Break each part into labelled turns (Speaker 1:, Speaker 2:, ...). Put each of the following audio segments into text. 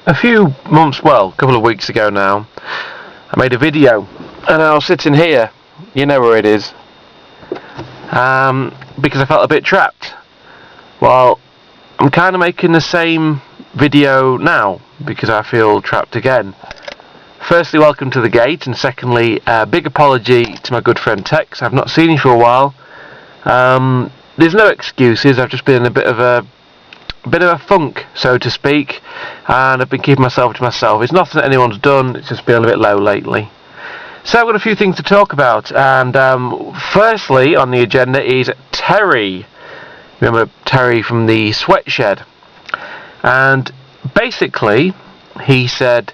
Speaker 1: A few months, well, a couple of weeks ago now, I made a video, and I was sitting here, you know where it is, because I felt a bit trapped. Well, I'm kind of making the same video now, because I feel trapped again. Firstly, welcome to the gate, and secondly, big apology to my good friend Tex. I've not seen you for a while. There's no excuses, I've just been in a bit of a funk, so to speak, and I've been keeping myself to myself. It's nothing that anyone's done, it's just been a bit low lately. So I've got a few things to talk about, and firstly on the agenda is Terry. Remember Terry from the sweat shed? And basically he said,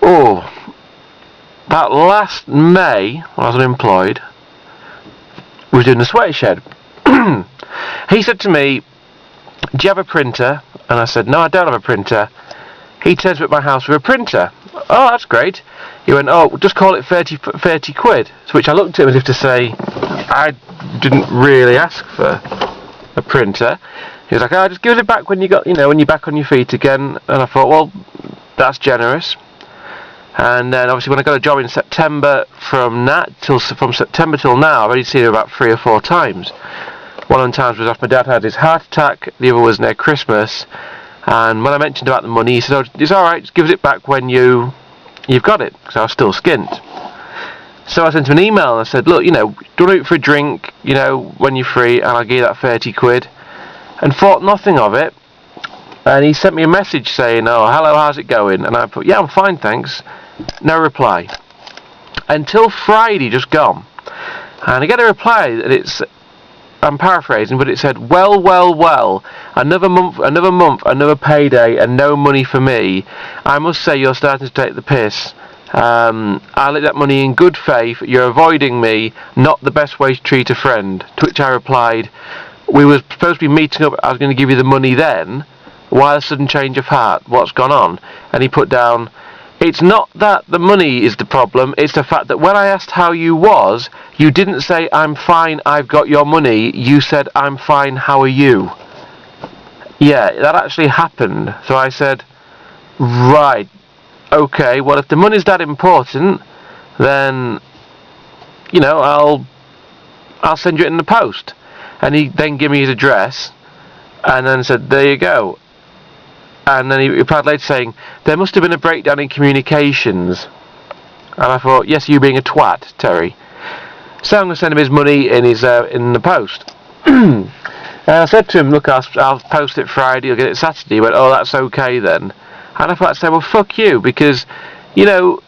Speaker 1: that last May when I was unemployed, we were doing the sweat shed. He said to me, do you have a printer? And I said, no, I don't have a printer. He turns up at my house with a printer. Oh, that's great. He went, just call it 30 quid. To which I looked at him as if to say, I didn't really ask for a printer. He was like, just give it back when when you're back on your feet again. And I thought, well, that's generous. And then obviously when I got a job in September, from September till now, I've already seen him about 3 or 4 times. One of the times was after my dad had his heart attack, the other was near Christmas, and when I mentioned about the money, he said, it's alright, just give it back when you've got it, because I was still skint. So I sent him an email and I said, look, do you want to do it for a drink, when you're free, and I'll give you that 30 quid, and thought nothing of it. And he sent me a message saying, oh, hello, how's it going? And I put, yeah, I'm fine, thanks. No reply. Until Friday just gone. And I get a reply that I'm paraphrasing, but it said, well, another month, another payday, and no money for me. I must say you're starting to take the piss. I let that money in good faith. You're avoiding me. Not the best way to treat a friend. To which I replied, we were supposed to be meeting up. I was going to give you the money then. Why a sudden change of heart? What's gone on? And he put down, it's not that the money is the problem, it's the fact that when I asked how you was, you didn't say, I'm fine, I've got your money, you said, I'm fine, how are you? Yeah, that actually happened. So I said, right, okay, well if the money's that important, then, I'll send you it in the post. And he then gave me his address, and then said, there you go. And then he replied later saying, there must have been a breakdown in communications. And I thought, yes, you being a twat, Terry. So I'm going to send him his money in the post. And I said to him, look, I'll post it Friday, you'll get it Saturday. He went, oh, that's okay then. And I thought I'd say, well, fuck you, because, I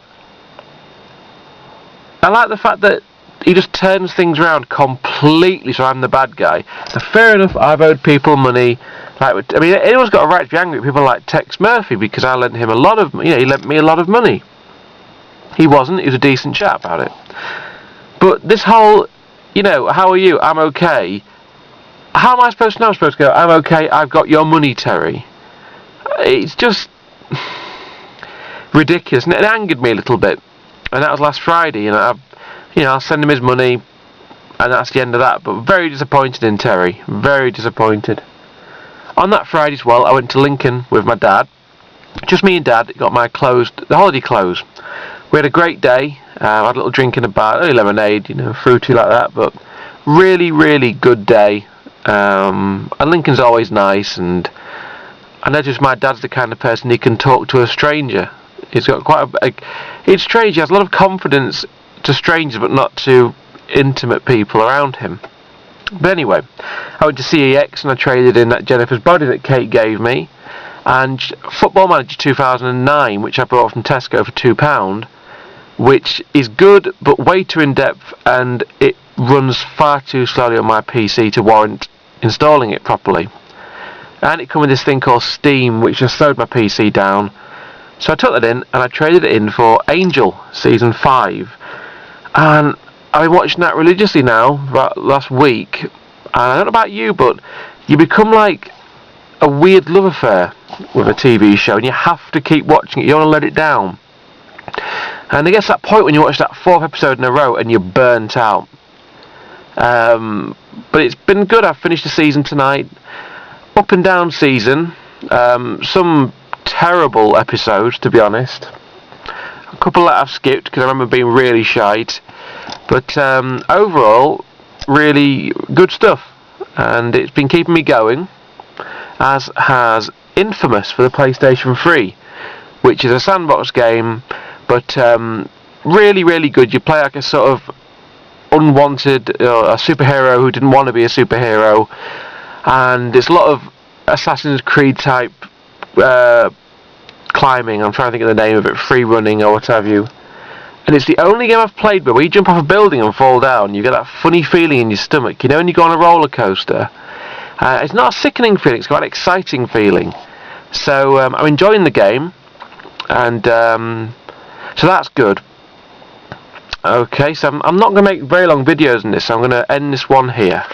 Speaker 1: like the fact that he just turns things around completely, so I'm the bad guy. Now, fair enough, I've owed people money. Anyone's got a right to be angry at people like Tex Murphy, because I lent him a lot of, he lent me a lot of money. He was a decent chap about it. But this whole, how are you? I'm okay. How am I supposed to know? I'm supposed to go, I'm okay, I've got your money, Terry. It's just ridiculous, and it angered me a little bit. And that was last Friday, I'll send him his money, and that's the end of that. But very disappointed in Terry. Very disappointed. On that Friday as well, I went to Lincoln with my dad. Just me and Dad got the holiday clothes. We had a great day. I had a little drink in a bar, only lemonade, fruity like that, but really, really good day. And Lincoln's always nice, and I noticed my dad's the kind of person he can talk to a stranger. He's got quite it's strange, he has a lot of confidence to strangers, but not to intimate people around him. But anyway, I went to CEX and I traded in that Jennifer's Body that Kate gave me, and Football Manager 2009, which I bought from Tesco for £2, which is good but way too in-depth, and it runs far too slowly on my PC to warrant installing it properly. And it came with this thing called Steam, which just slowed my PC down. So I took that in and I traded it in for Angel Season 5. And I've been watching that religiously now, about last week. And I don't know about you, but you become like a weird love affair with a TV show, and you have to keep watching it. You don't want to let it down. And I guess that point when you watch that 4th episode in a row and you're burnt out. But it's been good. I've finished the season tonight. Up and down season. Some terrible episodes, to be honest. A couple that I've skipped because I remember being really shite. But overall, really good stuff. And it's been keeping me going, as has Infamous for the PlayStation 3, which is a sandbox game, but really, really good. You play like a sort of unwanted, a superhero who didn't want to be a superhero, and it's a lot of Assassin's Creed type climbing. I'm trying to think of the name of it, free running or what have you. And it's the only game I've played where you jump off a building and fall down, you get that funny feeling in your stomach. You know when you go on a roller coaster? It's not a sickening feeling, it's quite an exciting feeling. So I'm enjoying the game, and so that's good. Okay, so I'm not going to make very long videos in this, so I'm going to end this one here.